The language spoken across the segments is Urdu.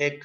1,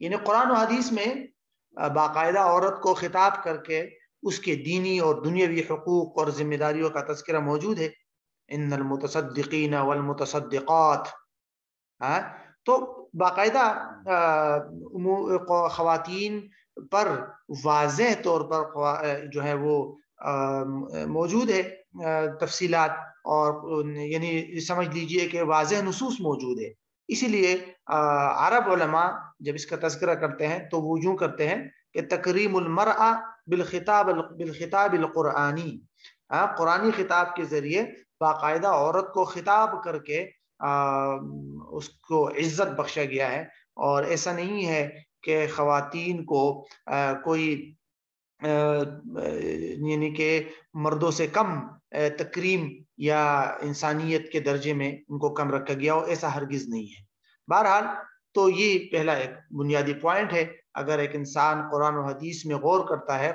یعنی قرآن و حدیث میں باقاعدہ عورت کو خطاب کر کے اس کے دینی اور دنیاوی حقوق اور ذمہ داریوں کا تذکرہ موجود ہے. ان المتصدقین والمتصدقات. تو باقاعدہ خواتین پر واضح طور پر جو ہے وہ موجود ہے تفصیلات، اور یعنی سمجھ لیجئے کہ واضح نصوص موجود ہے. اسی لیے عرب علماء جب اس کا تذکرہ کرتے ہیں تو وہ یوں کرتے ہیں کہ تکریم المرأة بالخطاب القرآنی، قرآنی خطاب کے ذریعے باقاعدہ عورت کو خطاب کر کے اس کو عزت بخشا گیا ہے. اور ایسا نہیں ہے کہ خواتین کو کوئی یعنی کہ مردوں سے کم تکریم یا انسانیت کے درجے میں ان کو کم رکھا گیا ہو، ایسا ہرگز نہیں ہے. بہرحال تو یہ پہلا ایک بنیادی پوائنٹ ہے. اگر ایک انسان قرآن و حدیث میں غور کرتا ہے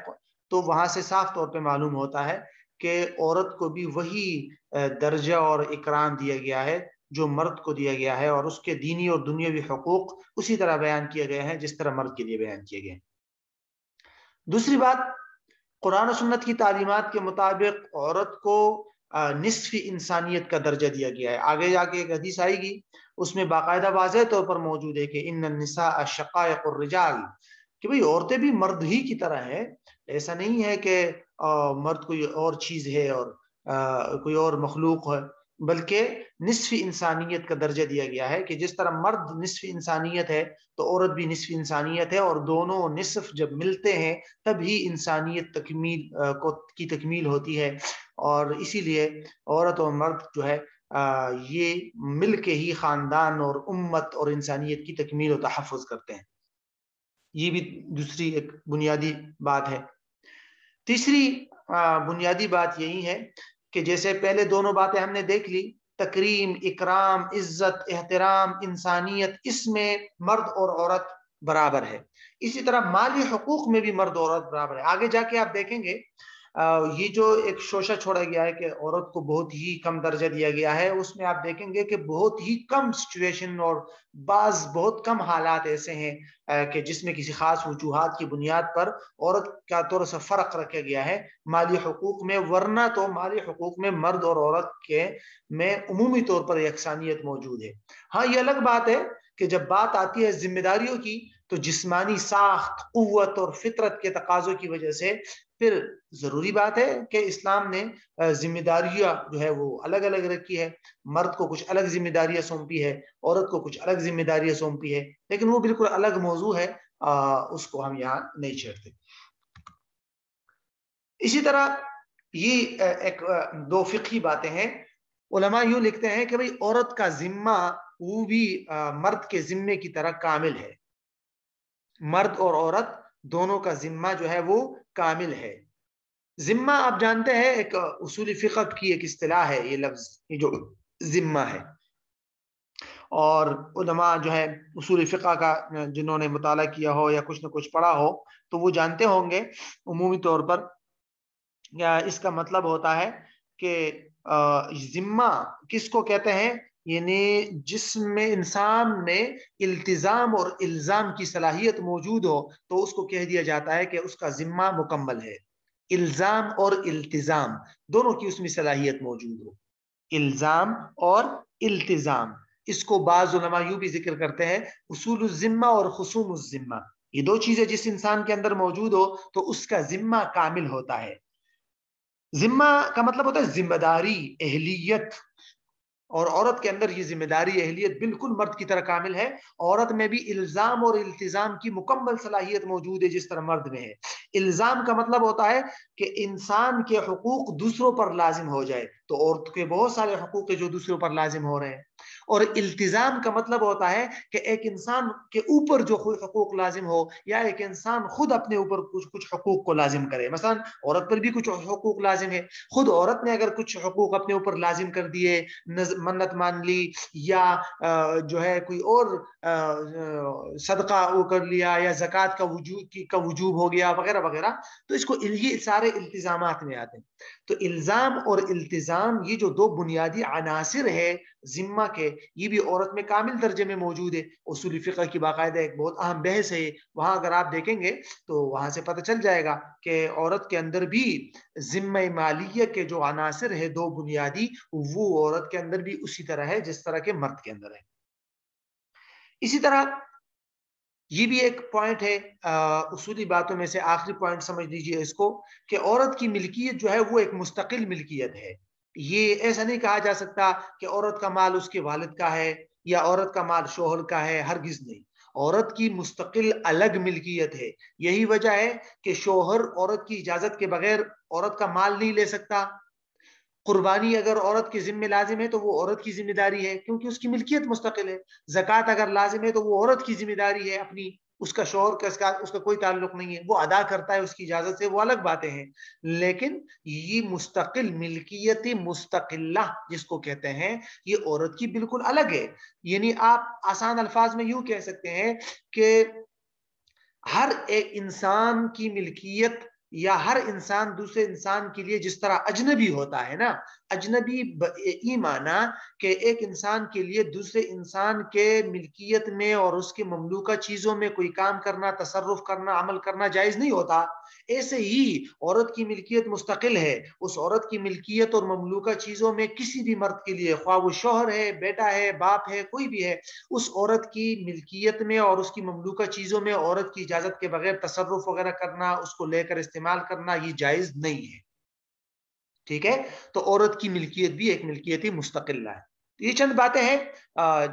تو وہاں سے صاف طور پہ معلوم ہوتا ہے کہ عورت کو بھی وہی درجہ اور اکرام دیا گیا ہے جو مرد کو دیا گیا ہے، اور اس کے دینی اور دنیاوی حقوق اسی طرح بیان کیے گئے ہیں جس طرح مرد کے لیے بیان کیے گئے. دوسری بات، قرآن و سنت کی تعلیمات کے مطابق عورت کو نصف انسانیت کا درجہ دیا گیا ہے. آگے جا کے ایک حدیث آئے گی، اس میں باقاعدہ واضح طور پر موجود ہے کہ ان النساء شقائق الرجال، کہ بھئی عورتیں بھی مرد ہی کی طرح ہے. ایسا نہیں ہے کہ مرد کوئی اور چیز ہے اور کوئی اور مخلوق ہے، بلکہ نصف انسانیت کا درجہ دیا گیا ہے کہ جس طرح مرد نصف انسانیت ہے تو عورت بھی نصف انسانیت ہے، اور دونوں نصف جب ملتے ہیں تب ہی انسانیت کی تکمیل ہوتی ہے. اور اسی لیے عورت اور مرد جو ہے یہ مل کے ہی خاندان اور امت اور انسانیت کی تکمیل و تحفظ کرتے ہیں. یہ بھی دوسری ایک بنیادی بات ہے. تیسری بنیادی بات یہی ہے کہ جیسے پہلے دونوں باتیں ہم نے دیکھ لی، تکریم، اکرام، عزت، احترام، انسانیت، اس میں مرد اور عورت برابر ہے. اسی طرح مالی حقوق میں بھی مرد اور عورت برابر ہے. آگے جا کے آپ دیکھیں گے یہ جو ایک شوشہ چھوڑا گیا ہے کہ عورت کو بہت ہی کم درجہ دیا گیا ہے، اس میں آپ دیکھیں گے کہ بہت ہی کم سچویشن اور بعض بہت کم حالات ایسے ہیں کہ جس میں کسی خاص وجوہات کی بنیاد پر عورت کا تھوڑا سا فرق رکھا گیا ہے مالی حقوق میں، ورنہ تو مالی حقوق میں مرد اور عورت کے میں عمومی طور پر یکسانیت موجود ہے. ہاں یہ الگ بات ہے کہ جب بات آتی ہے ذمہ داریوں کی تو جسمانی ساخت، قوت اور فطرت کے تقاضوں کی وجہ سے پھر ضروری بات ہے کہ اسلام نے ذمہ داریاں جو ہے وہ الگ الگ رکھی ہے. مرد کو کچھ الگ ذمہ داریاں سونپی ہے، عورت کو کچھ الگ ذمہ داریاں سونپی ہے، لیکن وہ بالکل الگ موضوع ہے، اس کو ہم یہاں نہیں چھیڑتے. اسی طرح یہ ایک دو فقہی باتیں ہیں. علماء یوں لکھتے ہیں کہ بھئی عورت کا ذمہ وہ بھی مرد کے ذمے کی طرح کامل ہے. مرد اور عورت دونوں کا ذمہ جو ہے وہ کامل ہے. ذمہ آپ جانتے ہیں ایک اصول فقہ کی ایک اصطلاح ہے، یہ لفظ، یہ جو ذمہ ہے. اور علماء جو ہے اصول فقہ کا جنہوں نے مطالعہ کیا ہو یا کچھ نہ کچھ پڑھا ہو تو وہ جانتے ہوں گے عمومی طور پر اس کا مطلب ہوتا ہے کہ ذمہ کس کو کہتے ہیں، یعنی جس میں انسان میں التزام اور الزام کی صلاحیت موجود ہو تو اس کو کہہ دیا جاتا ہے کہ اس کا ذمہ مکمل ہے. الزام اور التزام دونوں کی اس میں صلاحیت موجود ہو. الزام اور التزام، اس کو بعض علماء یوں بھی ذکر کرتے ہیں اصول الذمہ اور خصوم الذمہ. یہ دو چیزیں جس انسان کے اندر موجود ہو تو اس کا ذمہ کامل ہوتا ہے. ذمہ کا مطلب ہوتا ہے ذمہ داری، اہلیت، اور عورت کے اندر یہ ذمہ داری، اہلیت بالکل مرد کی طرح کامل ہے. عورت میں بھی الزام اور التزام کی مکمل صلاحیت موجود ہے جس طرح مرد میں ہے. الزام کا مطلب ہوتا ہے کہ انسان کے حقوق دوسروں پر لازم ہو جائے، تو عورت کے بہت سارے حقوق ہیں جو دوسروں پر لازم ہو رہے ہیں. اور التزام کا مطلب ہوتا ہے کہ ایک انسان کے اوپر جو حقوق لازم ہو، یا ایک انسان خود اپنے اوپر کچھ حقوق کو لازم کرے. مثلا عورت پر بھی کچھ حقوق لازم ہے، خود عورت نے اگر کچھ حقوق اپنے اوپر لازم کر دیے، منت مان لی، یا جو ہے کوئی اور صدقہ وہ کر لیا، یا زکوٰۃ کا وجوب ہو گیا وغیرہ وغیرہ، تو اس کو یہ سارے التزامات میں آتے ہیں۔ تو الزام اور التزام یہ جو دو بنیادی عناصر ہے ذمہ کے، یہ بھی عورت میں کامل درجے میں موجود ہے۔ اصول فقہ کی باقاعدہ ایک بہت اہم بحث ہے، وہاں اگر آپ دیکھیں گے تو وہاں سے پتہ چل جائے گا کہ عورت کے اندر بھی ذمہ مالیہ کے جو عناصر ہے دو بنیادی، وہ عورت کے اندر بھی اسی طرح ہے جس طرح کے مرد کے اندر ہے۔ اسی طرح یہ بھی ایک پوائنٹ ہے اصولی باتوں میں سے، آخری پوائنٹ سمجھ لیجئے اس کو، کہ عورت کی ملکیت جو ہے وہ ایک مستقل ملکیت ہے۔ یہ ایسا نہیں کہا جا سکتا کہ عورت کا مال اس کے والد کا ہے یا عورت کا مال شوہر کا ہے، ہرگز نہیں۔ عورت کی مستقل الگ ملکیت ہے۔ یہی وجہ ہے کہ شوہر عورت کی اجازت کے بغیر عورت کا مال نہیں لے سکتا۔ قربانی اگر عورت کے ذمہ لازم ہے تو وہ عورت کی ذمہ داری ہے کیونکہ اس کی ملکیت مستقل ہے۔ زکوٰۃ اگر لازم ہے تو وہ عورت کی ذمہ داری ہے اپنی، اس کا شوہر کا اس کا کوئی تعلق نہیں ہے، وہ ادا کرتا ہے اس کی اجازت سے، وہ الگ باتیں ہیں۔ لیکن یہ مستقل ملکیت مستقلہ جس کو کہتے ہیں، یہ عورت کی بالکل الگ ہے۔ یعنی آپ آسان الفاظ میں یوں کہہ سکتے ہیں کہ ہر ایک انسان کی ملکیت یا ہر انسان دوسرے انسان کے لیے جس طرح اجنبی ہوتا ہے نا، اجنبی یہ معنی کہ ایک انسان کے لیے دوسرے انسان کے ملکیت میں اور اس کے مملوکہ چیزوں میں کوئی کام کرنا، تصرف کرنا، عمل کرنا جائز نہیں ہوتا، ایسے ہی عورت کی ملکیت مستقل ہے۔ اس عورت کی ملکیت اور مملوکہ چیزوں میں کسی بھی مرد کے لیے، خواہ وہ شوہر ہے، بیٹا ہے، باپ ہے، کوئی بھی ہے، اس عورت کی ملکیت میں اور اس کی مملوکہ چیزوں میں عورت کی اجازت کے بغیر تصرف وغیرہ کرنا، اس کو لے کر استعمال کرنا، یہ جائز نہیں ہے۔ ٹھیک ہے؟ تو عورت کی ملکیت بھی ایک ملکیت مستقلہ ہے۔ یہ چند باتیں ہیں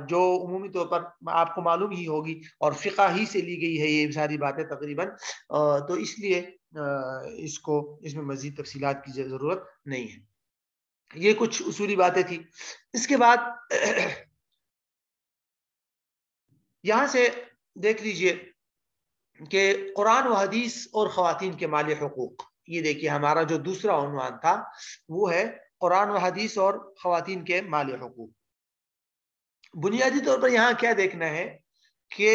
جو عمومی طور پر آپ کو معلوم ہی ہوگی اور فقہ ہی سے لی گئی ہے یہ ساری باتیں تقریباً، تو اس لیے اس میں مزید تفصیلات کی ضرورت نہیں ہے۔ یہ کچھ اصولی باتیں تھی۔ اس کے بعد یہاں سے دیکھ لیجئے کہ قرآن و حدیث اور خواتین کے مالی حقوق، یہ دیکھیے ہمارا جو دوسرا عنوان تھا وہ ہے قرآن و حدیث اور خواتین کے مالی حقوق۔ بنیادی طور پر یہاں کیا دیکھنا ہے کہ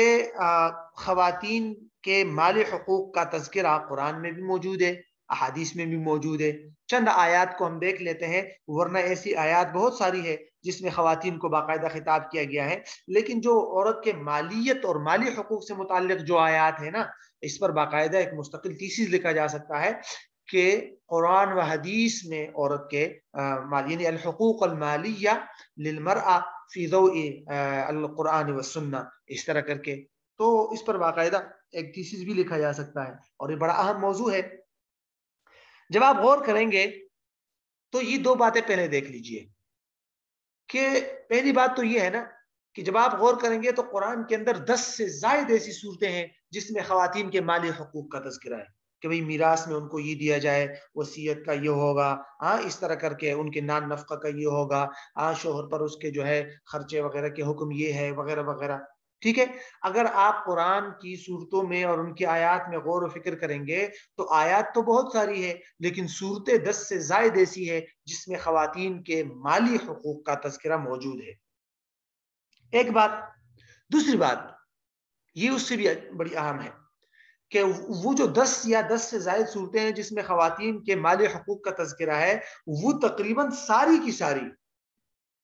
خواتین کے مالی حقوق کا تذکرہ قرآن میں بھی موجود ہے، احادیث میں بھی موجود ہے۔ چند آیات کو ہم دیکھ لیتے ہیں، ورنہ ایسی آیات بہت ساری ہے جس میں خواتین کو باقاعدہ خطاب کیا گیا ہے، لیکن جو عورت کے مالیت اور مالی حقوق سے متعلق جو آیات ہے نا، اس پر باقاعدہ ایک مستقل تھیسس لکھا جا سکتا ہے کہ قرآن و حدیث میں عورت کے یعنی الحقوق المالیہ للمرأة فی ضوء القرآن والسنہ، اس طرح کر کے، تو اس پر باقاعدہ ایک تھیسس بھی لکھا جا سکتا ہے، اور یہ بڑا اہم موضوع ہے۔ جب آپ غور کریں گے تو یہ دو باتیں پہلے دیکھ لیجئے کہ پہلی بات تو یہ ہے نا کہ جب آپ غور کریں گے تو قرآن کے اندر 10 سے زائد ایسی صورتیں ہیں جس میں خواتین کے مالی حقوق کا تذکرہ ہے کہ بھئی میراث میں ان کو یہ دیا جائے، وصیت کا یہ ہوگا، اس طرح کر کے ان کے نان نفقہ کا یہ ہوگا، شوہر پر اس کے جو ہے خرچے وغیرہ کے حکم یہ ہے، وغیرہ وغیرہ۔ ٹھیک ہے؟ اگر آپ قرآن کی صورتوں میں اور ان کی آیات میں غور و فکر کریں گے تو آیات تو بہت ساری ہے، لیکن صورتیں 10 سے زائد ایسی ہے جس میں خواتین کے مالی حقوق کا تذکرہ موجود ہے۔ ایک بات۔ دوسری بات یہ اس سے بھی بڑی اہم ہے کہ وہ جو 10 یا 10 سے زائد صورتیں ہیں جس میں خواتین کے مالی حقوق کا تذکرہ ہے، وہ تقریباً ساری کی ساری،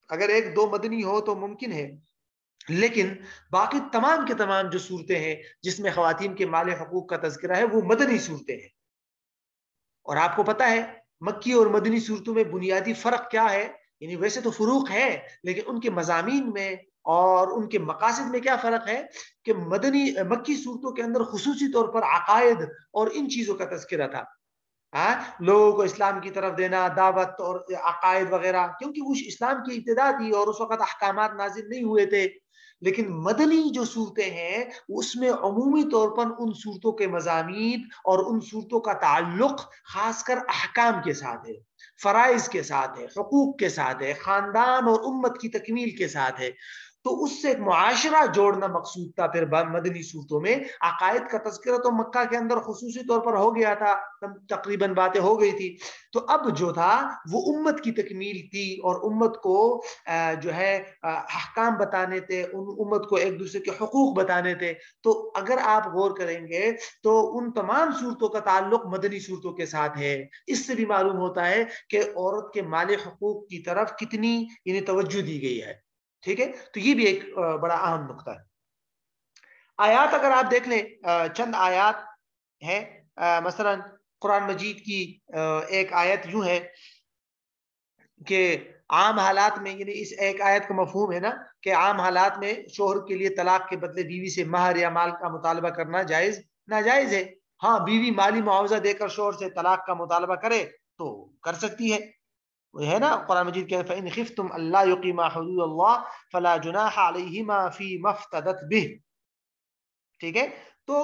اگر ایک دو مدنی ہو تو ممکن ہے، لیکن باقی تمام کے تمام جو صورتیں ہیں جس میں خواتین کے مالی حقوق کا تذکرہ ہے وہ مدنی صورتیں ہیں۔ اور آپ کو پتہ ہے مکی اور مدنی صورتوں میں بنیادی فرق کیا ہے؟ یعنی ویسے تو فروق ہے، لیکن ان کے مضامین میں اور ان کے مقاصد میں کیا فرق ہے کہ مکی صورتوں کے اندر خصوصی طور پر عقائد اور ان چیزوں کا تذکرہ تھا، لوگوں کو اسلام کی طرف دینا، دعوت اور عقائد وغیرہ، کیونکہ وہ اسلام کی ابتدا تھی اور اس وقت احکامات نازل نہیں ہوئے تھے۔ لیکن مدنی جو صورتیں ہیں اس میں عمومی طور پر ان صورتوں کے مضامین اور ان صورتوں کا تعلق خاص کر احکام کے ساتھ ہے، فرائض کے ساتھ ہے، حقوق کے ساتھ ہے، خاندان اور امت کی تکمیل کے ساتھ ہے۔ تو اس سے ایک معاشرہ جوڑنا مقصود تھا پھر مدنی صورتوں میں. عقائد کا تذکرہ تو مکہ کے اندر خصوصی طور پر ہو گیا تھا، تقریباً باتیں ہو گئی تھی. تو اب جو تھا وہ امت کی تکمیل تھی اور امت کو جو ہے احکام بتانے تھے، امت کو ایک دوسرے کے حقوق بتانے تھے. تو اگر آپ غور کریں گے تو ان تمام صورتوں کا تعلق مدنی صورتوں کے ساتھ ہے. اس سے بھی معلوم ہوتا ہے کہ عورت کے مال حقوق کی طرف کتنی یعنی توجہ دی گئی ہے. ٹھیک ہے، تو یہ بھی ایک بڑا اہم نقطہ ہے. آیات اگر آپ دیکھ لیں، چند آیات ہیں. مثلا قرآن مجید کی ایک آیت یوں ہے کہ عام حالات میں، یعنی اس ایک آیت کا مفہوم ہے نا کہ عام حالات میں شوہر کے لیے طلاق کے بدلے بیوی سے مہر یا مال کا مطالبہ کرنا جائز ناجائز ہے. ہاں، بیوی مالی معاوضہ دے کر شوہر سے طلاق کا مطالبہ کرے تو کر سکتی ہے نا. قرآن مجید کہ فَإِنْ خِفْتُمْ أَلَّا يُقِيمَا حُدُودَ اللَّهِ فَلَا جُنَاحَ عَلَيْهِمَا فِي مَا افْتَدَتْ بِهِ. ٹھیک ہے، تو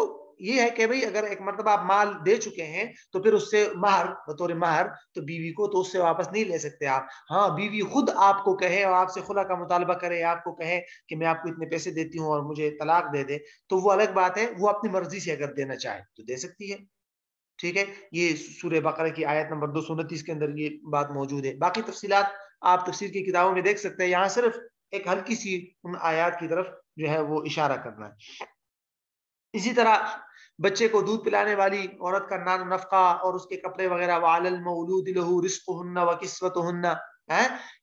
یہ ہے کہ بھئی اگر ایک مرتبہ آپ مال دے چکے ہیں تو پھر اس سے مہر بطور مہر تو بیوی کو تو اس سے واپس نہیں لے سکتے آپ. ہاں، بیوی خود آپ کو کہے اور آپ سے خلا کا مطالبہ کرے، آپ کو کہے کہ میں آپ کو اتنے پیسے دیتی ہوں اور مجھے طلاق دے دے، تو وہ الگ بات ہے. وہ اپنی مرضی سے اگر دینا چاہے تو دے سکتی ہے. ٹھیک ہے، یہ سورہ بقرہ کی آیت نمبر 229 کے اندر یہ بات موجود ہے. باقی تفصیلات آپ تفسیر کی کتابوں میں دیکھ سکتے ہیں. یہاں صرف ایک ہلکی سی ان آیات کی طرف جو ہے وہ اشارہ کرنا ہے. اسی طرح بچے کو دودھ پلانے والی عورت کا نان و نفقہ اور اس کے کپڑے وغیرہ، وعلی المولود لہ رزقہن وکسوتہن،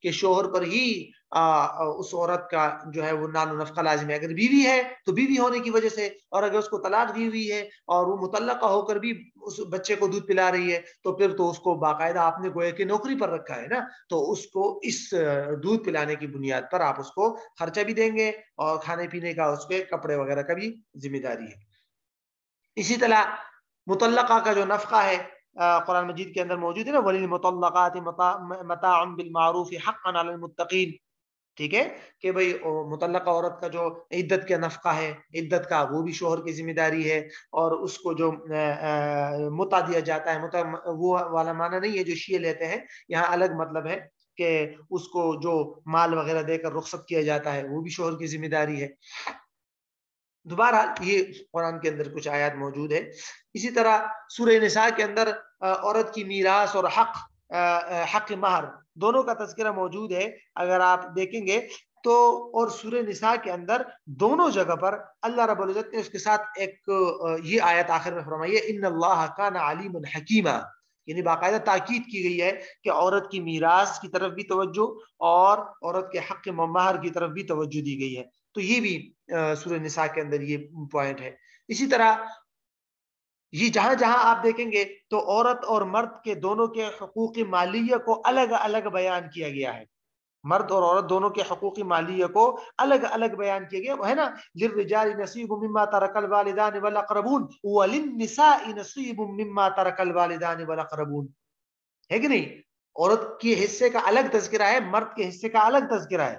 کہ شوہر پر ہی اس عورت کا جو ہے وہ نان و نفقہ لازم ہے. اگر بیوی ہے تو بیوی ہونے کی وجہ سے، اور اگر اس کو طلاق دی ہوئی ہے اور وہ مطلقہ ہو کر بھی اس بچے کو دودھ پلا رہی ہے تو پھر تو اس کو باقاعدہ آپ نے گویا کہ نوکری پر رکھا ہے نا. تو اس کو اس دودھ پلانے کی بنیاد پر آپ اس کو خرچہ بھی دیں گے اور کھانے پینے کا، اس کے کپڑے وغیرہ کا بھی ذمہ داری ہے. اسی طرح مطلقہ کا جو نفقہ ہے قرآن مجید کے اندر موجود ہے نا، وَلِلْمُطَلَّقَاتِ مَتَاعٌ بِالْمَعْرُوفِ حَقًّا عَلَى الْمُتَّقِينَ. ٹھیک ہے کہ بھئی مطلقہ عورت کا جو عدت کا نفقہ ہے، عدت کا، وہ بھی شوہر کی ذمہ داری ہے. اور اس کو جو متع دیا جاتا ہے، متع وہ والا معنی نہیں ہے جو شیعہ لیتے ہیں، یہاں الگ مطلب ہے کہ اس کو جو مال وغیرہ دے کر رخصت کیا جاتا ہے وہ بھی شوہر کی ذمہ داری ہے. دوبارہ یہ قرآن کے اندر کچھ آیات موجود ہے. اسی طرح سورہ نساء کے اندر عورت کی میراث اور حق مہر دونوں کا تذکرہ موجود ہے. اگر آپ دیکھیں گے تو، اور سورہ نساء کے اندر دونوں جگہ پر اللہ رب العزت نے اس کے ساتھ ایک یہ آیت آخر میں فرمائی ہے، ان اللہ کان علیم حکیما، یعنی باقاعدہ تاکید کی گئی ہے کہ عورت کی میراث کی طرف بھی توجہ اور عورت کے حق مہر کی طرف بھی توجہ دی گئی ہے. تو یہ بھی سورہ نساء کے اندر یہ پوائنٹ ہے. اسی طرح یہ جہاں جہاں آپ دیکھیں گے تو عورت اور مرد کے دونوں کے حقوق مالیہ کو الگ الگ بیان کیا گیا ہے. مرد اور عورت دونوں کے حقوق مالیہ کو الگ الگ بیان کیا گیا. وہ ہے نا، للرجال نصیب مما ترک الوالدان والاقربون وللنساء نصیب مما ترک الوالدان والاقربون، ہے کہ نہیں؟ عورت کے حصے کا الگ تذکرہ ہے، مرد کے حصے کا الگ تذکرہ ہے.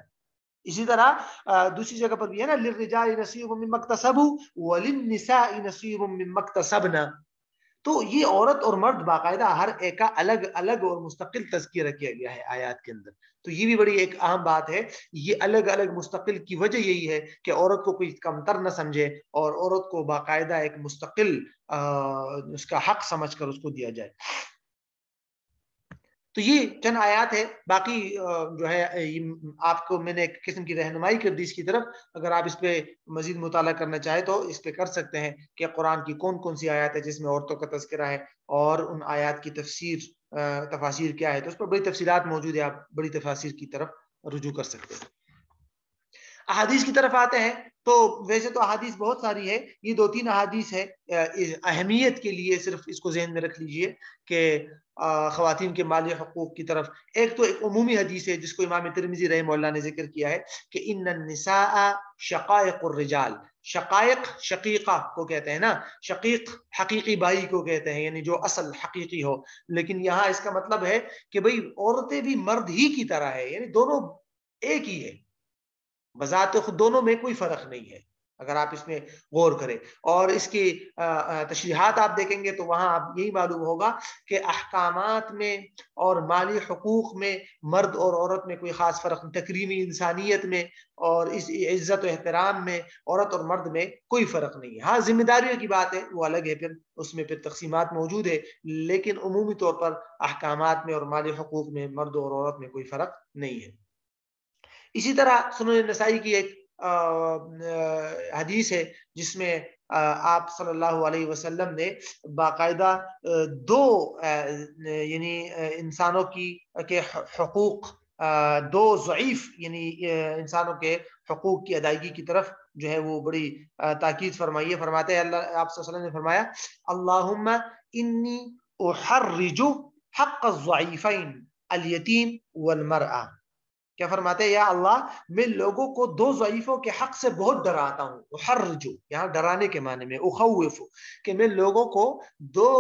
اسی طرح دوسری جگہ پر بھی ہے نا، للرجال نصیب مما اکتسبوا وللنساء نصیب مما اکتسبنا. تو یہ عورت اور مرد باقاعدہ ہر ایک کا الگ الگ اور مستقل تذکرہ کیا گیا ہے آیات کے اندر. تو یہ بھی بڑی ایک اہم بات ہے. یہ الگ الگ مستقل کی وجہ یہی ہے کہ عورت کو کوئی کمتر نہ سمجھے اور عورت کو باقاعدہ ایک مستقل اس کا حق سمجھ کر اس کو دیا جائے. تو یہ چند آیات ہے. باقی جو ہے آپ کو میں نے ایک قسم کی رہنمائی کر دی اس کی طرف. اگر آپ اس پہ مزید مطالعہ کرنا چاہیں تو اس پہ کر سکتے ہیں کہ قرآن کی کون کون سی آیات ہے جس میں عورتوں کا تذکرہ ہے اور ان آیات کی تفاسیر کیا ہے. تو اس پر بڑی تفصیلات موجود ہے، آپ بڑی تفاسیر کی طرف رجوع کر سکتے ہیں. احادیث کی طرف آتے ہیں تو ویسے تو احادیث بہت ساری ہے. یہ 2-3 احادیث ہے اہمیت کے لیے، صرف اس کو ذہن میں رکھ لیجئے کہ خواتین کے مالی حقوق کی طرف. ایک تو ایک عمومی حدیث ہے جس کو امام ترمذی رحمہ اللہ نے ذکر کیا ہے کہ ان النساء شقائق الرجال. شقائق شقیقہ کو کہتے ہیں نا، شقیق حقیقی بھائی کو کہتے ہیں، یعنی جو اصل حقیقی ہو. لیکن یہاں اس کا مطلب ہے کہ بھئی عورتیں بھی مرد ہی کی طرح ہے، یعنی دونوں ایک ہی ہے، بذات خود دونوں میں کوئی فرق نہیں ہے. اگر آپ اس میں غور کریں اور اس کی تشریحات آپ دیکھیں گے تو وہاں آپ یہی معلوم ہوگا کہ احکامات میں اور مالی حقوق میں مرد اور عورت میں کوئی خاص فرق نہیں، تکریمی انسانیت میں اور اس عزت و احترام میں عورت اور مرد میں کوئی فرق نہیں ہے. ہاں ذمہ داریوں کی بات ہے وہ الگ ہے، پھر اس میں پھر تقسیمات موجود ہے، لیکن عمومی طور پر احکامات میں اور مالی حقوق میں مرد اور عورت میں کوئی فرق نہیں ہے. اسی طرح سنن نسائی کی ایک حدیث ہے جس میں آپ صلی اللہ علیہ وسلم نے باقاعدہ دو یعنی انسانوں کے حقوق، دو ضعیف یعنی انسانوں کے حقوق کی ادائیگی کی طرف جو ہے وہ بڑی تاکید فرمائی ہے. فرماتے ہیں اللہ، آپ صلی اللہ علیہ وسلم نے فرمایا اللہم انی احرج حق الضعیفین الیتیم والمرأہ. کیا فرماتے ہیں؟ یا اللہ میں لوگوں کو دو ضعیفوں کے حق سے بہت ڈراتا ہوں. احرج یہاں ڈرانے کے معنی میں، اخوف کہ میں لوگوں کو دو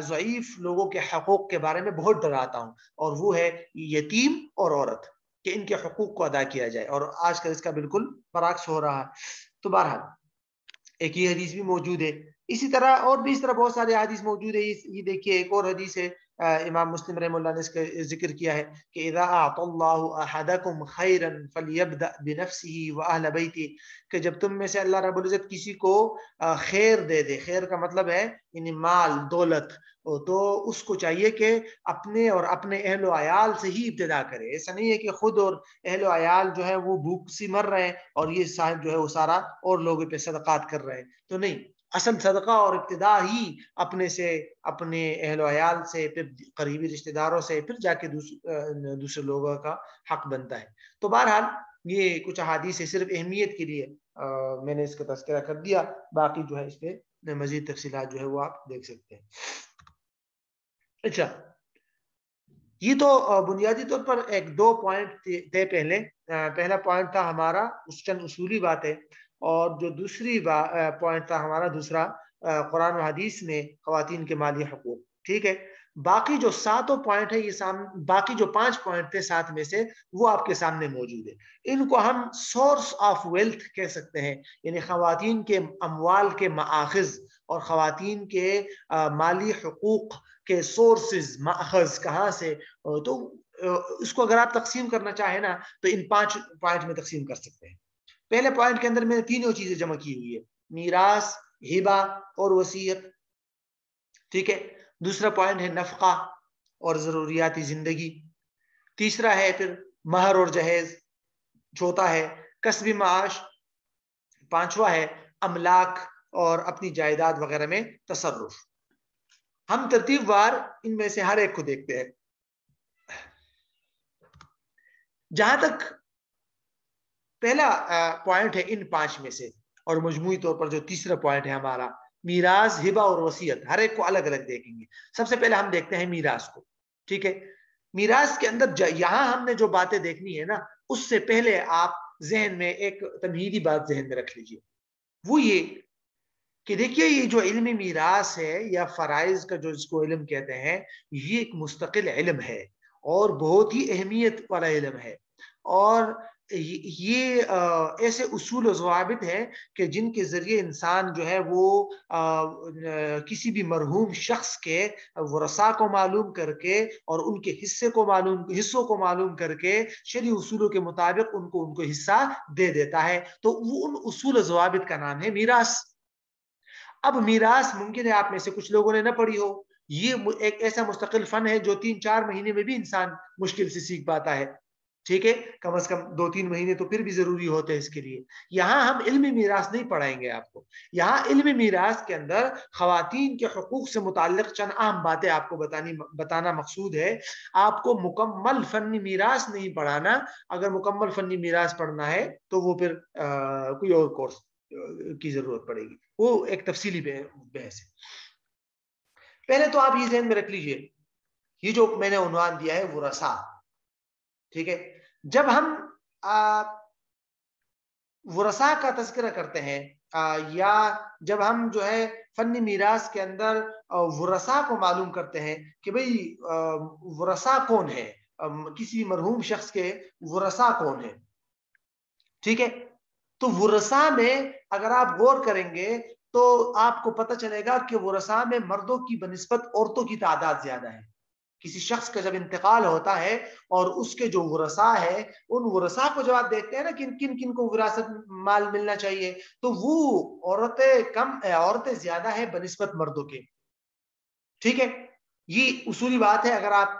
ضعیف لوگوں کے حقوق کے بارے میں بہت ڈراتا ہوں، اور وہ ہے یتیم اور عورت، کہ ان کے حقوق کو ادا کیا جائے. اور آج کل اس کا بالکل برعکس ہو رہا ہے. تو بہرحال ایک یہ حدیث بھی موجود ہے. اسی طرح اور بھی اس طرح بہت سارے حدیث موجود ہے. یہ دیکھیے ایک اور حدیث ہے، امام مسلم رحمہ اللہ نے اس کا ذکر کیا ہے کہ اذا اعطى الله احدكم خيرا فليبدا بنفسه واهل بيته، کہ جب تم میں سے اللہ رب العزت کسی کو خیر دے دے، خیر کا مطلب ہے یعنی مال دولت، تو اس کو چاہیے کہ اپنے اور اپنے اہل و عیال سے ہی ابتدا کرے. ایسا نہیں ہے کہ خود اور اہل و عیال جو ہے وہ بھوک سی مر رہے ہیں اور یہ صاحب جو ہے وہ سارا اور لوگوں پہ صدقات کر رہے ہیں. تو نہیں، اصل صدقہ اور ابتدا ہی اپنے سے، اپنے اہل و عیال سے، پھر قریبی رشتہ داروں سے، پھر جا کے دوسرے لوگوں کا حق بنتا ہے. تو بہرحال یہ کچھ احادیث ہے، صرف اہمیت کے لیے میں نے اس کا تذکرہ کر دیا. باقی جو ہے اس پہ مزید تفصیلات جو ہے وہ آپ دیکھ سکتے ہیں. اچھا، یہ تو بنیادی طور پر ایک دو پوائنٹ تھے پہلے. پہلا پوائنٹ تھا ہمارا چند اصولی باتیں، اور جو دوسری پوائنٹ تھا ہمارا دوسرا قرآن و حدیث میں خواتین کے مالی حقوق. ٹھیک ہے، باقی جو ساتوں پوائنٹ ہے، یہ باقی جو 5 پوائنٹ تھے 7 میں سے، وہ آپ کے سامنے موجود ہے. ان کو ہم سورس آف ویلتھ کہہ سکتے ہیں، یعنی خواتین کے اموال کے مآخذ اور خواتین کے مالی حقوق کے سورسز، ماخذ کہاں سے. تو اس کو اگر آپ تقسیم کرنا چاہیں نا تو ان 5 پوائنٹ میں تقسیم کر سکتے ہیں. پہلے پوائنٹ کے اندر میں نے تینوں چیزیں جمع کی ہوئی ہے، میراث، ہبہ اور وصیت. ٹھیک ہے، دوسرا پوائنٹ ہے نفقہ اور ضروریاتی زندگی. تیسرا ہے پھر مہر اور جہیز. چوتھا ہے کسبی معاش. پانچواں ہے املاک اور اپنی جائیداد وغیرہ میں تصرف. ہم ترتیب وار ان میں سے ہر ایک کو دیکھتے ہیں. جہاں تک پہلا پوائنٹ ہے ان 5 میں سے، اور مجموعی طور پر جو تیسرا پوائنٹ ہے ہمارا میراث، ہبہ اور وصیت، ہر ایک کو الگ الگ دیکھیں گے. سب سے پہلے ہم دیکھتے ہیں میراث کو. ٹھیک ہے، میراث کے اندر یہاں ہم نے جو باتیں دیکھنی ہے نا، اس سے پہلے آپ ذہن میں ایک تمہیدی بات ذہن میں رکھ لیجئے. وہ یہ کہ دیکھیے یہ جو علم میراث ہے یا فرائض کا جو اس کو علم کہتے ہیں، یہ ایک مستقل علم ہے اور بہت ہی اہمیت والا علم ہے. اور یہ ایسے اصول و ضوابط ہیں کہ جن کے ذریعے انسان جو ہے وہ کسی بھی مرحوم شخص کے ورثاء کو معلوم کر کے اور ان کے حصوں کو معلوم کر کے شرعی اصولوں کے مطابق ان کو حصہ دے دیتا ہے. تو وہ ان اصول و ضوابط کا نام ہے میراث. اب میراث ممکن ہے آپ میں سے کچھ لوگوں نے نہ پڑھی ہو. یہ ایک ایسا مستقل فن ہے جو 3-4 مہینے میں بھی انسان مشکل سے سیکھ پاتا ہے. ٹھیک ہے، کم از کم 2-3 مہینے تو پھر بھی ضروری ہوتے ہیں اس کے لیے. یہاں ہم علم میراث نہیں پڑھائیں گے آپ کو. یہاں علم میراث کے اندر خواتین کے حقوق سے متعلق چند اہم باتیں آپ کو بتانا مقصود ہے. آپ کو مکمل فنی میراث نہیں پڑھانا. اگر مکمل فنی میراث پڑھنا ہے تو وہ پھر کوئی اور کورس کی ضرورت پڑے گی، وہ ایک تفصیلی بحث ہے. پہلے تو آپ یہ ذہن میں رکھ لیجئے، یہ جو میں نے عنوان دیا ہے ورثاء. ٹھیک ہے، جب ہم ورثاء کا تذکرہ کرتے ہیں یا جب ہم جو ہے فنی میراث کے اندر ورثاء کو معلوم کرتے ہیں کہ بھئی ورثاء کون ہے، کسی مرحوم شخص کے ورثاء کون ہے. ٹھیک ہے، تو ورثاء میں اگر آپ غور کریں گے تو آپ کو پتہ چلے گا کہ ورثاء میں مردوں کی بنسبت عورتوں کی تعداد زیادہ ہے. کسی شخص کا جب انتقال ہوتا ہے اور اس کے جو ورثاء ہے ان ورثاء کو جب آپ دیکھتے ہیں نا کن کن کن کو وراثت مال ملنا چاہیے تو وہ عورتیں زیادہ ہے بنسبت مردوں کے. ٹھیک ہے, یہ اصولی بات ہے, اگر آپ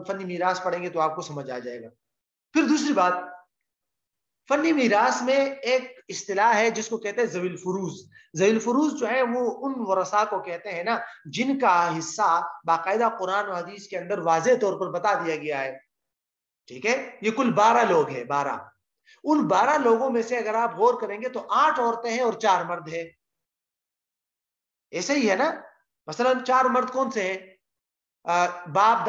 فنی میراث پڑھیں گے تو آپ کو سمجھ آ جائے گا. پھر دوسری بات, فنی میراث میں ایک اصطلاح ہے جس کو کہتے ہیں ذوی الفروض. ذوی الفروض جو ہے وہ ان ورثاء کو کہتے ہیں نا جن کا حصہ باقاعدہ قرآن و حدیث کے اندر واضح طور پر بتا دیا گیا ہے. ٹھیک ہے, یہ کل 12 لوگ ہیں, 12. ان 12 لوگوں میں سے اگر آپ غور کریں گے تو 8 عورتیں ہیں اور 4 مرد ہیں. ایسے ہی ہے نا, مثلا 4 مرد کون سے ہیں؟ باپ,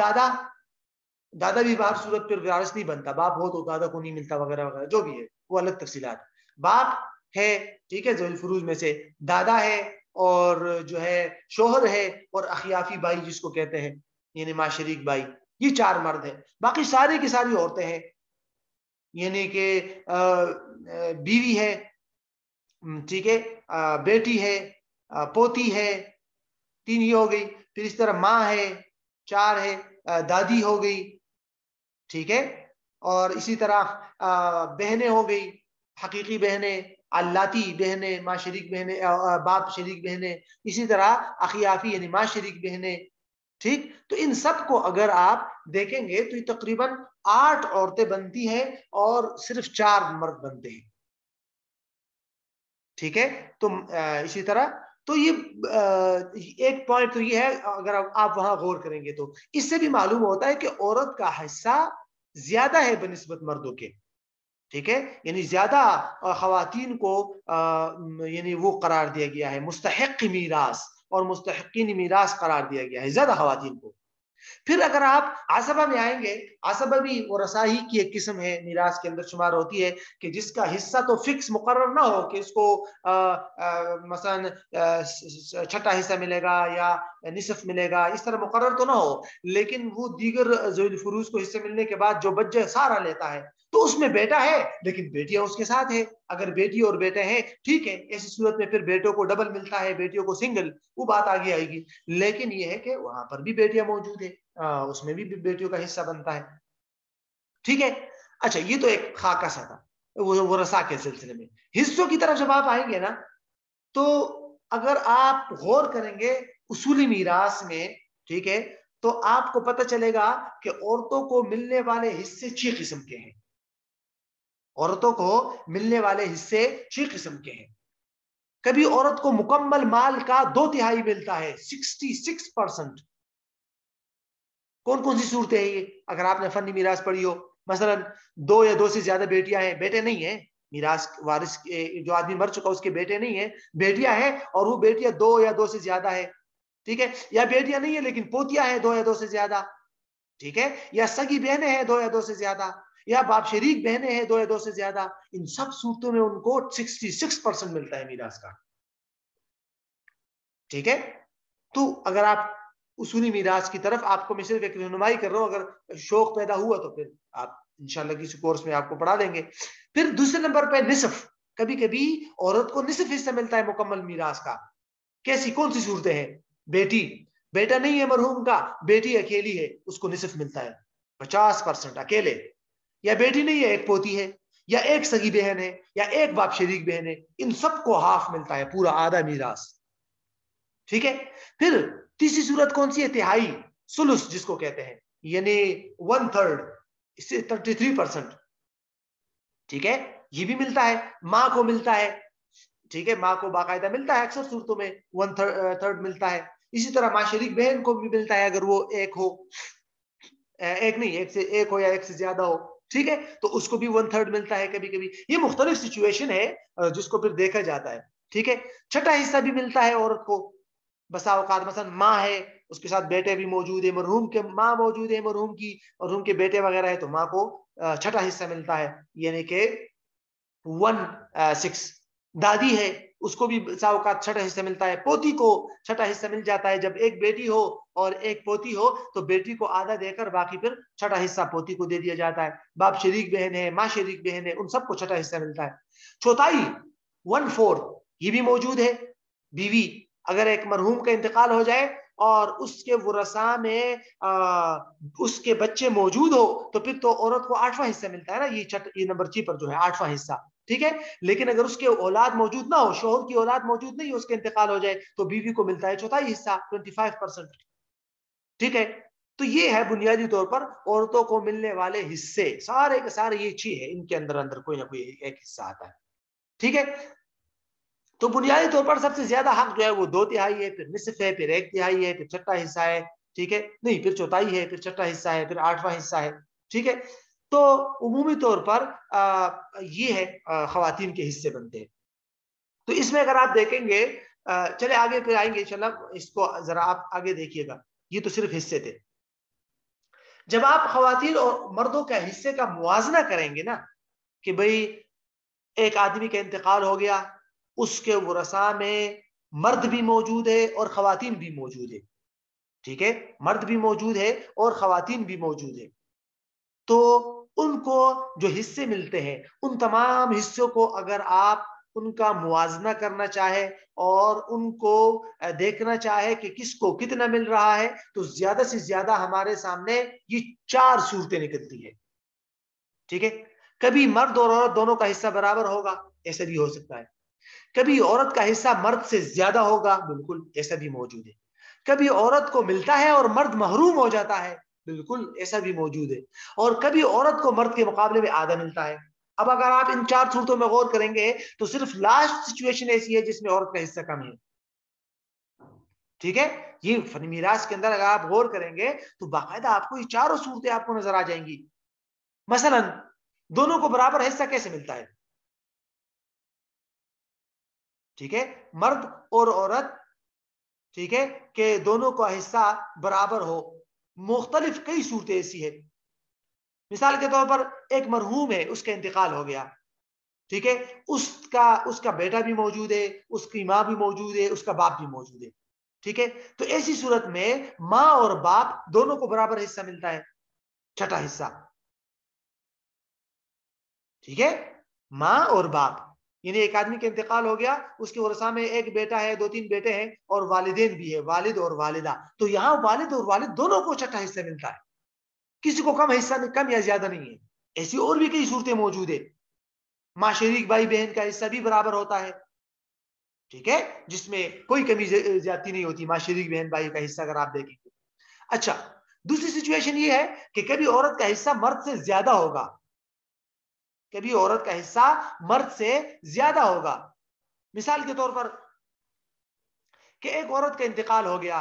دادا بھی باہر صورت پر وارث نہیں بنتا, باپ ہو تو دادا کو نہیں ملتا وغیرہ وغیرہ, جو بھی ہے وہ الگ تفصیلات. باپ ہے, ٹھیک ہے, ذوی الفروض میں سے دادا ہے اور جو ہے شوہر ہے اور اخیافی بھائی جس کو کہتے ہیں یعنی ماشریک بھائی, یہ 4 مرد ہیں. باقی ساری کی ساری عورتیں ہیں, یعنی کہ بیوی ہے, ٹھیک ہے, بیٹی ہے, پوتی ہے, 3 ہی ہو گئی. پھر اس طرح ماں ہے, 4 ہے, دادی ہو گئی, ٹھیک ہے, اور اسی طرح بہنیں ہو گئی, حقیقی بہنیں, اللاتی بہنیں, ماں شریک بہنیں, باپ شریک بہنیں, اسی طرح اخیافی یعنی ماں شریک بہنیں. ٹھیک, تو ان سب کو اگر آپ دیکھیں گے تو یہ تقریباً 8 عورتیں بنتی ہیں اور صرف 4 مرد بنتے ہیں. ٹھیک ہے, تو اسی طرح تو یہ ایک پوائنٹ تو یہ ہے, اگر آپ وہاں غور کریں گے تو اس سے بھی معلوم ہوتا ہے کہ عورت کا حصہ زیادہ ہے بنسبت مردوں کے. ٹھیک ہے, یعنی زیادہ خواتین کو یعنی وہ قرار دیا گیا ہے مستحق میراث, اور مستحقین میراث قرار دیا گیا ہے زیادہ خواتین کو. پھر اگر آپ عصبہ میں آئیں گے, عصبہ بھی ورثاء ہی کی ایک قسم ہے, میراث کے اندر شمار ہوتی ہے کہ جس کا حصہ تو فکس مقرر نہ ہو کہ اس کو مثلا چھٹا حصہ ملے گا یا نصف ملے گا, اس طرح مقرر تو نہ ہو, لیکن وہ دیگر ذوی الفروض کو حصے ملنے کے بعد جو بچ جائے سارا لیتا ہے. تو اس میں بیٹا ہے لیکن بیٹیاں اس کے ساتھ ہے, اگر بیٹی اور بیٹے ہیں ٹھیک ہے, ایسی صورت میں پھر بیٹوں کو ڈبل ملتا ہے, بیٹیوں کو سنگل, وہ بات آگے آئے گی. لیکن یہ ہے کہ وہاں پر بھی بیٹیاں موجود ہیں, اس میں بھی بیٹیوں کا حصہ بنتا ہے. ٹھیک ہے, اچھا یہ تو ایک خاکہ سا تھا ورثاء کے سلسلے میں. حصوں کی طرف جب آپ آئیں گے نا تو اگر آپ غور کریں گے اصولی میراث میں, ٹھیک ہے, تو آپ کو پتہ چلے گا کہ عورتوں کو ملنے والے حصے 6 قسم کے ہیں. عورتوں کو ملنے والے حصے 6 قسم کے ہیں. کبھی عورت کو مکمل مال کا 2/3 ملتا ہے, 66%. کون کون سی صورتیں ہیں یہ, اگر آپ نے فنی میراث پڑھی ہو, مثلا 2 یا 2 سے زیادہ بیٹیاں ہیں, بیٹے نہیں ہیں, میراث وارث جو آدمی مر چکا اس کے بیٹے نہیں ہیں, بیٹیاں ہیں اور وہ بیٹیاں 2 یا 2 سے زیادہ ہے. ٹھیک ہے, یا بیٹیاں نہیں ہیں لیکن پوتیاں ہیں 2 یا 2 سے زیادہ. ٹھیک ہے, یا سگی بہنیں ہیں 2 یا 2 سے زیادہ, یا باپ شریک بہنیں ہیں 2 یا 2 سے زیادہ. ان سب صورتوں میں ان کو 66% ملتا ہے میراث کا. ٹھیک ہے, تو اگر آپ اصولی میراث کی طرف, آپ کو میں صرف ایک رہنمائی کر رہا ہوں, اگر شوق پیدا ہوا تو پھر آپ انشاءاللہ کسی کورس میں آپ کو پڑھا دیں گے. پھر دوسرے نمبر پہ نصف. کبھی کبھی عورت کو نصف حصہ ملتا ہے مکمل میراث کا. کیسی, کون سی صورتیں ہیں؟ بیٹا نہیں ہے مرحوم کا, بیٹی اکیلی ہے, اس کو نصف ملتا ہے 50% اکیلے. یا بیٹی نہیں ہے, ایک پوتی ہے, یا ایک سگی بہن ہے, یا ایک باپ شریک بہن ہے, ان سب کو ہاف ملتا ہے, پورا آدھا میراث. ٹھیک ہے, پھر تیسری صورت کون سی ہے؟ تہائی, سلس جس کو کہتے ہیں, یعنی 1/3, اس سے 33%. ٹھیک ہے, یہ بھی ملتا ہے, ماں کو ملتا ہے. ٹھیک ہے, ماں کو باقاعدہ ملتا ہے, اکثر صورتوں میں 1/3 ملتا ہے. اسی طرح ماں شریک بہن کو بھی ملتا ہے اگر وہ ایک ہو, ایک نہیں, ایک ہو یا ایک سے زیادہ ہو. ٹھیک ہے, تو اس کو بھی 1/3 ملتا ہے کبھی کبھی. یہ مختلف سچویشن ہے جس کو پھر دیکھا جاتا ہے. ٹھیک ہے, چھٹا حصہ بھی ملتا ہے عورت کو. بسا اوقات مثلا ماں ہے, اس کے ساتھ بیٹے بھی موجود ہے, مرحوم کے ماں موجود ہے, مرحوم کے بیٹے وغیرہ ہے, تو ماں کو چھٹا حصہ ملتا ہے, یعنی کہ 1/6. دادی ہے, اس کو بھی بسا اوقات چھٹا حصہ ملتا ہے. پوتی کو چھٹا حصہ مل جاتا ہے, جب ایک بیٹی ہو اور ایک پوتی ہو تو بیٹی کو آدھا دے کر باقی پھر چھٹا حصہ پوتی کو دے دیا جاتا ہے. باپ شریک بہن ہے, ماں شریک بہن ہے, ان سب کو چھٹا حصہ ملتا ہے. چوتھائی 1/4, یہ بھی موجود ہے. بیوی اگر ایک مرحوم کا انتقال ہو جائے اور اس کے ورثاء میں اس کے بچے موجود ہو تو پھر تو عورت کو 8واں حصہ ملتا ہے نا, یہ نمبر 6 پر جو ہے 8واں حصہ, ٹھیک ہے. لیکن اگر اس کے اولاد موجود نہ ہو, شوہر کی اولاد موجود نہیں, اس کے انتقال ہو جائے تو بیوی کو ملتا ہے 4تھائی حصہ 25%, ٹھیک ہے. تو یہ ہے بنیادی طور پر عورتوں کو ملنے والے حصے, سارے کے سارے یہ 6 ہے, ان کے اندر کوئی نہ کوئی ایک حصہ آتا ہے, ٹھیک ہے. تو بنیادی طور پر سب سے زیادہ حق جو ہے وہ 2/3 ہے, پھر نصف ہے, پھر 1/3 ہے, پھر 6واں حصہ ہے, ٹھیک ہے, نہیں پھر 4تھائی ہے, پھر 6واں حصہ ہے, پھر 8واں حصہ ہے, ٹھیک ہے. تو عمومی طور پر یہ ہے خواتین کے حصے بنتے ہیں. تو اس میں اگر آپ دیکھیں گے, چلے آگے پھر آئیں گے انشاءاللہ, اس کو ذرا آپ آگے دیکھیے گا, یہ تو صرف حصے تھے. جب آپ خواتین اور مردوں کا حصے کا موازنہ کریں گے نا کہ بھئی ایک آدمی کا انتقال ہو گیا, اس کے ورثاء میں مرد بھی موجود ہے اور خواتین بھی موجود ہے, ٹھیک ہے, مرد بھی موجود ہے اور خواتین بھی موجود ہے. تو ان کو جو حصے ملتے ہیں ان تمام حصوں کو اگر آپ ان کا موازنہ کرنا چاہے اور ان کو دیکھنا چاہے کہ کس کو کتنا مل رہا ہے, تو زیادہ سے زیادہ ہمارے سامنے یہ 4 صورتیں نکلتی ہیں, ٹھیک ہے. کبھی مرد اور عورت دونوں کا حصہ برابر ہوگا, ایسا بھی ہو سکتا ہے. کبھی عورت کا حصہ مرد سے زیادہ ہوگا, بالکل ایسا بھی موجود ہے. کبھی عورت کو ملتا ہے اور مرد محروم ہو جاتا ہے, بالکل ایسا بھی موجود ہے. اور کبھی عورت کو مرد کے مقابلے میں آدھا ملتا ہے. اب اگر آپ ان 4 صورتوں میں غور کریں گے تو صرف لاسٹ سچویشن ایسی ہے جس میں عورت کا حصہ کم ہے, ٹھیک ہے. یہ فن میراث کے اندر اگر آپ غور کریں گے تو باقاعدہ آپ کو یہ 4 صورتیں آپ کو نظر آ جائیں گی. مثلا دونوں کو برابر حصہ کیسے ملتا ہے, ٹھیک ہے, مرد اور عورت, ٹھیک ہے, کہ دونوں کا حصہ برابر ہو. مختلف کئی صورتیں ایسی ہے. مثال کے طور پر ایک مرحوم ہے, اس کا انتقال ہو گیا, ٹھیک ہے, اس کا بیٹا بھی موجود ہے, اس کی ماں بھی موجود ہے, اس کا باپ بھی موجود ہے, ٹھیک ہے. تو ایسی صورت میں ماں اور باپ دونوں کو برابر حصہ ملتا ہے, 6واں حصہ, ٹھیک ہے. ماں اور باپ یعنی ایک آدمی کا انتقال ہو گیا, اس کے ورثاء میں ایک بیٹا ہے, 2-3 بیٹے ہیں اور والدین بھی ہے, والد اور والدہ. تو یہاں والد اور والد دونوں کو 6واں حصہ ملتا ہے, کسی کو کم حصہ کم یا زیادہ نہیں ہے. ایسی اور بھی کئی صورتیں موجود ہیں. ماں شریک بھائی بہن کا حصہ بھی برابر ہوتا ہے, ٹھیک ہے, جس میں کوئی کمی زیادتی نہیں ہوتی. ماں شریک بہن بھائی کا حصہ اگر آپ دیکھیں گے. اچھا, دوسری سچویشن یہ ہے کہ کبھی عورت کا حصہ مرد سے زیادہ ہوگا, کبھی عورت کا حصہ مرد سے زیادہ ہوگا. مثال کے طور پر کہ ایک عورت کا انتقال ہو گیا,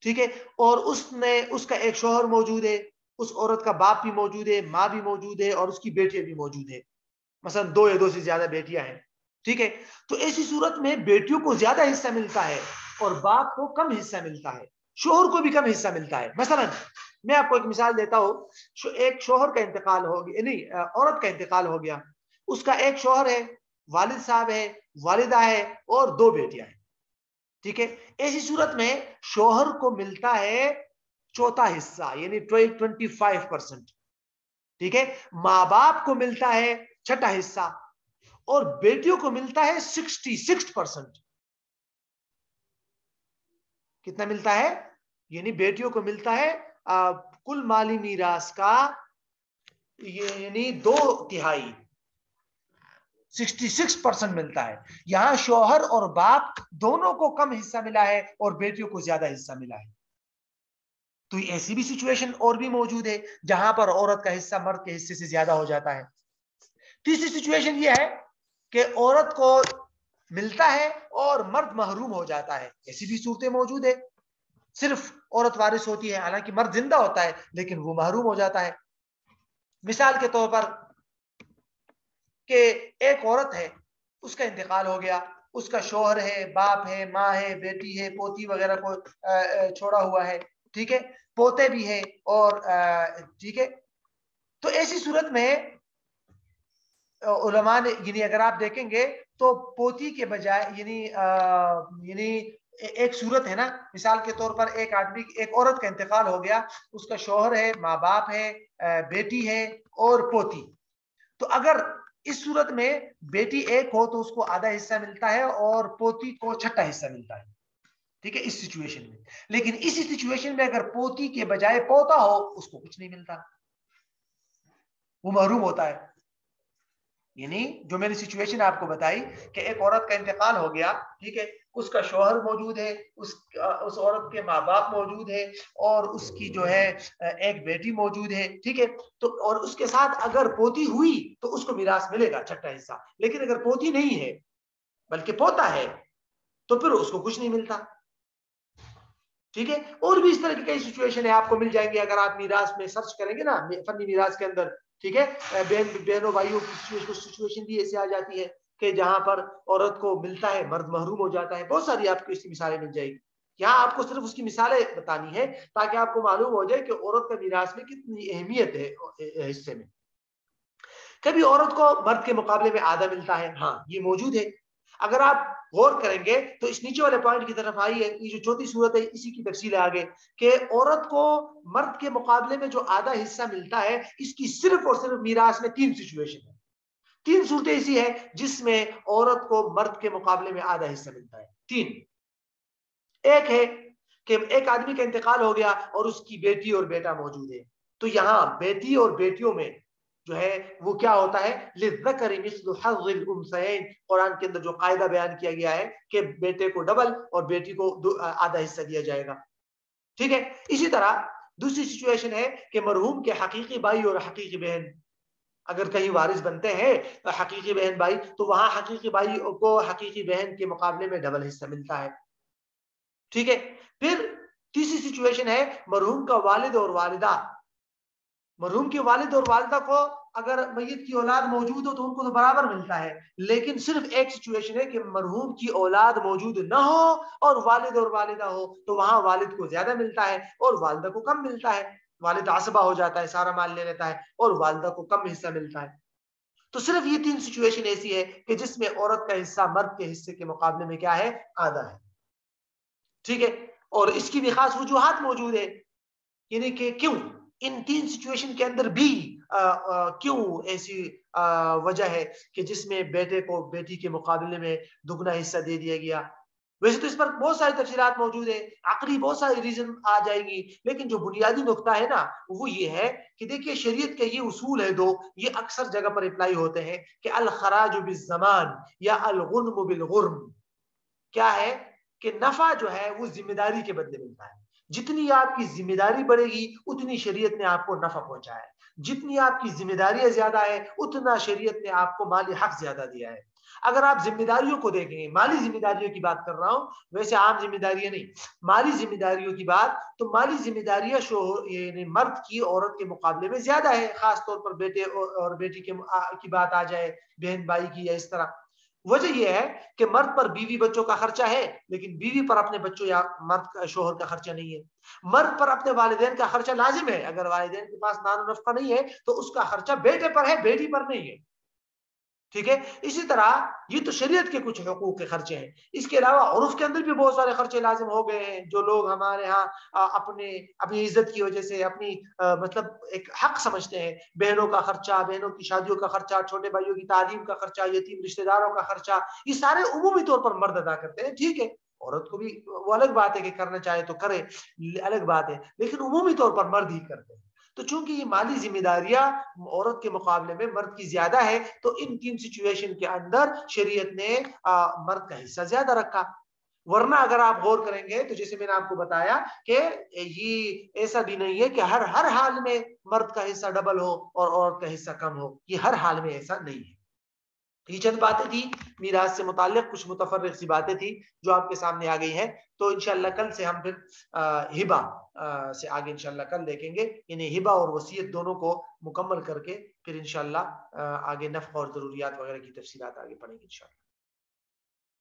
ٹھیک ہے, اور اس کا ایک شوہر موجود ہے, اس عورت کا باپ بھی موجود ہے, ماں بھی موجود ہے اور اس کی بیٹیاں بھی موجود ہے. مثلا 2 یا 2 سے زیادہ بیٹیاں ہیں, ٹھیک ہے. تو ایسی صورت میں بیٹیوں کو زیادہ حصہ ملتا ہے اور باپ کو کم حصہ ملتا ہے, شوہر کو بھی کم حصہ ملتا ہے. مثلا میں آپ کو ایک مثال دیتا ہوں. ایک شوہر کا انتقال ہو گیا, نہیں عورت کا انتقال ہو گیا, اس کا ایک شوہر ہے, والد صاحب ہے, والدہ ہے اور 2 بیٹیاں ہیں, ٹھیک ہے. ایسی صورت میں شوہر کو ملتا ہے 4واں حصہ یعنی 25%, ٹھیک ہے. ماں باپ کو ملتا ہے 6واں حصہ اور بیٹیوں کو ملتا ہے 66%. کتنا ملتا ہے, یعنی بیٹیوں کو ملتا ہے کل مالی میراث کا یعنی 2/3, 66% ملتا ہے. یہاں شوہر اور باپ دونوں کو کم حصہ ملا ہے اور بیٹیوں کو زیادہ حصہ ملا ہے. تو ایسی بھی سچویشن اور بھی موجود ہے جہاں پر عورت کا حصہ مرد کے حصے سے زیادہ ہو جاتا ہے. تیسری سچویشن یہ ہے کہ عورت کو ملتا ہے اور مرد محروم ہو جاتا ہے. ایسی بھی صورتیں موجود ہے, صرف عورت وارث ہوتی ہے, حالانکہ مرد زندہ ہوتا ہے لیکن وہ محروم ہو جاتا ہے. مثال کے طور پر کہ ایک عورت ہے, اس کا انتقال ہو گیا, اس کا شوہر ہے, باپ ہے, ماں ہے, بیٹی ہے, پوتی وغیرہ کو چھوڑا ہوا ہے, ٹھیک ہے, پوتے بھی ہیں اور ٹھیک ہے. تو ایسی صورت میں علماء نے یعنی اگر آپ دیکھیں گے تو پوتی کے بجائے یعنی ایک صورت ہے نا, مثال کے طور پر ایک عورت کا انتقال ہو گیا, اس کا شوہر ہے, ماں باپ ہے, بیٹی ہے اور پوتی. تو اگر اس صورت میں بیٹی ایک ہو تو اس کو آدھا حصہ ملتا ہے اور پوتی کو چھٹا حصہ ملتا ہے، ٹھیک ہے، اس سچویشن میں. لیکن اسی سچویشن میں اگر پوتی کے بجائے پوتا ہو اس کو کچھ نہیں ملتا، وہ محروم ہوتا ہے. یعنی جو میں نے سچویشن آپ کو بتائی کہ ایک عورت کا انتقال ہو گیا، ٹھیک ہے، اس کا شوہر موجود ہے، اس عورت کے ماں باپ موجود ہے، اور اس کی جو ہے ایک بیٹی موجود ہے، ٹھیک ہے، تو اور اس کے ساتھ اگر پوتی ہوئی تو اس کو میراث ملے گا چھٹا حصہ. لیکن اگر پوتی نہیں ہے بلکہ پوتا ہے تو پھر اس کو کچھ نہیں ملتا. ٹھیک ہے، اور بھی اس طرح کی کئی سچویشن ہے آپ کو مل جائیں گے اگر آپ میراث میں سرچ کریں گے نا، فنی میراث کے اندر. ٹھیک ہے، بہنوں بھائیوں کی سچویشن بھی ایسے آ جاتی ہے کہ جہاں پر عورت کو ملتا ہے مرد محروم ہو جاتا ہے. بہت ساری آپ کو اس کی مثالیں مل جائے گی. یہاں آپ کو صرف اس کی مثالیں بتانی ہے تاکہ آپ کو معلوم ہو جائے کہ عورت کا میراث میں کتنی اہمیت ہے حصے میں. کبھی عورت کو مرد کے مقابلے میں آدھا ملتا ہے، ہاں یہ موجود ہے. اگر آپ غور کریں گے تو اس نیچے والے پوائنٹ کی طرف آئیے، یہ جو چوتھی صورت ہے اسی کی تفصیل ہے آگے، کہ عورت کو مرد کے مقابلے میں جو آدھا حصہ ملتا ہے اس کی صرف اور صرف میراث میں 3 سچویشن ہے. 3 صورتیں ایسی ہیں جس میں عورت کو مرد کے مقابلے میں آدھا حصہ ملتا ہے. 3. ایک ہے کہ ایک آدمی کا انتقال ہو گیا اور اس کی بیٹی اور بیٹا موجود ہے، تو یہاں بیٹی اور بیٹیوں میں جو ہے وہ کیا ہوتا ہے، للذکر مثل حظ الانثیین. قرآن کے اندر جو قاعدہ بیان کیا گیا ہے کہ بیٹے کو ڈبل اور بیٹی کو آدھا حصہ دیا جائے گا. ٹھیک ہے، اسی طرح دوسری سچویشن ہے کہ مرحوم کے حقیقی بھائی اور حقیقی بہن اگر کہیں وارث بنتے ہیں حقیقی بہن بھائی، تو وہاں حقیقی بھائی کو حقیقی بہن کے مقابلے میں ڈبل حصہ ملتا ہے. ٹھیک ہے، پھر تیسری سچویشن ہے مرحوم کا والد اور والدہ. مرحوم کے والد اور والدہ کو اگر میت کی اولاد موجود ہو تو ان کو تو برابر ملتا ہے، لیکن صرف ایک سچویشن ہے کہ مرحوم کی اولاد موجود نہ ہو اور والد اور والدہ ہو، تو وہاں والد کو زیادہ ملتا ہے اور والدہ کو کم ملتا ہے. والد عصبہ ہو جاتا ہے، سارا مال لے لیتا ہے، اور والدہ کو کم حصہ ملتا ہے. تو صرف یہ 3 سچویشن ایسی ہے کہ جس میں عورت کا حصہ مرد کے حصے کے مقابلے میں کیا ہے، آدھا ہے. ٹھیک ہے، اور اس کی بھی خاص وجوہات موجود ہے، یعنی کہ کیوں ان 3 سچویشن کے اندر بھی کیوں ایسی وجہ ہے کہ جس میں بیٹے کو بیٹی کے مقابلے میں دگنا حصہ دے دیا گیا. ویسے تو اس پر بہت ساری تفصیلات موجود ہے، عقلی بہت ساری ریزن آ جائے گی، لیکن جو بنیادی نقطہ ہے نا وہ یہ ہے کہ دیکھیے شریعت کے یہ اصول ہے 2، یہ اکثر جگہ پر اپلائی ہوتے ہیں کہ الخراج بالزمان یا الغنم بالغرم. کیا ہے کہ نفع جو ہے وہ ذمہ داری کے بدلے ملتا ہے. جتنی آپ کی ذمہ داری بڑھے گی اتنی شریعت نے آپ کو نفع پہنچا ہے، جتنی آپ کی ذمہ داریاں زیادہ ہے اتنا شریعت نے آپ کو مالی حق زیادہ دیا ہے. اگر آپ ذمہ داریوں کو دیکھیں گے، مالی ذمہ داریوں کی بات کر رہا ہوں، ویسے عام ذمہ داریاں نہیں، مالی ذمہ داریوں کی بات، تو مالی ذمہ داریاں یعنی مرد کی عورت کے مقابلے میں زیادہ ہے، خاص طور پر بیٹے اور بیٹی کی بات آ جائے، بہن بھائی کی یا اس طرح. وجہ یہ ہے کہ مرد پر بیوی بچوں کا خرچہ ہے لیکن بیوی پر اپنے بچوں یا مرد شوہر کا خرچہ نہیں ہے. مرد پر اپنے والدین کا خرچہ لازم ہے، اگر والدین کے پاس مال و نفقہ نہیں ہے تو اس کا خرچہ بیٹے پر ہے، بیٹی پر نہیں ہے. ٹھیک ہے، اسی طرح یہ تو شریعت کے کچھ حقوق کے خرچے ہیں. اس کے علاوہ عرف کے اندر بھی بہت سارے خرچے لازم ہو گئے ہیں، جو لوگ ہمارے ہاں اپنی عزت کی وجہ سے اپنی مطلب ایک حق سمجھتے ہیں. بہنوں کا خرچہ، بہنوں کی شادیوں کا خرچہ، چھوٹے بھائیوں کی تعلیم کا خرچہ، یتیم رشتہ داروں کا خرچہ، یہ سارے عمومی طور پر مرد ادا کرتے ہیں. ٹھیک ہے، عورت کو بھی وہ الگ بات ہے کہ کرنا چاہے تو کرے، الگ بات ہے، لیکن عمومی طور پر مرد ہی کرتے ہیں. تو چونکہ یہ مالی ذمہ داریاں عورت کے مقابلے میں مرد کی زیادہ ہے تو ان 3 سچویشن کے اندر شریعت نے مرد کا حصہ زیادہ رکھا. ورنہ اگر آپ غور کریں گے تو جیسے میں نے آپ کو بتایا کہ یہ ایسا بھی نہیں ہے کہ ہر حال میں مرد کا حصہ ڈبل ہو اور عورت کا حصہ کم ہو، یہ ہر حال میں ایسا نہیں ہے. یہ چند باتیں تھی میراث سے متعلق، کچھ متفرق سی باتیں تھی جو آپ کے سامنے آ گئی ہیں. تو انشاءاللہ کل سے ہم پھر ہبہ سے آگے انشاءاللہ کل دیکھیں گے، یعنی ہبہ اور وصیت دونوں کو مکمل کر کے پھر انشاءاللہ آگے نفقہ اور ضروریات وغیرہ کی تفصیلات آگے پڑھیں گے انشاءاللہ.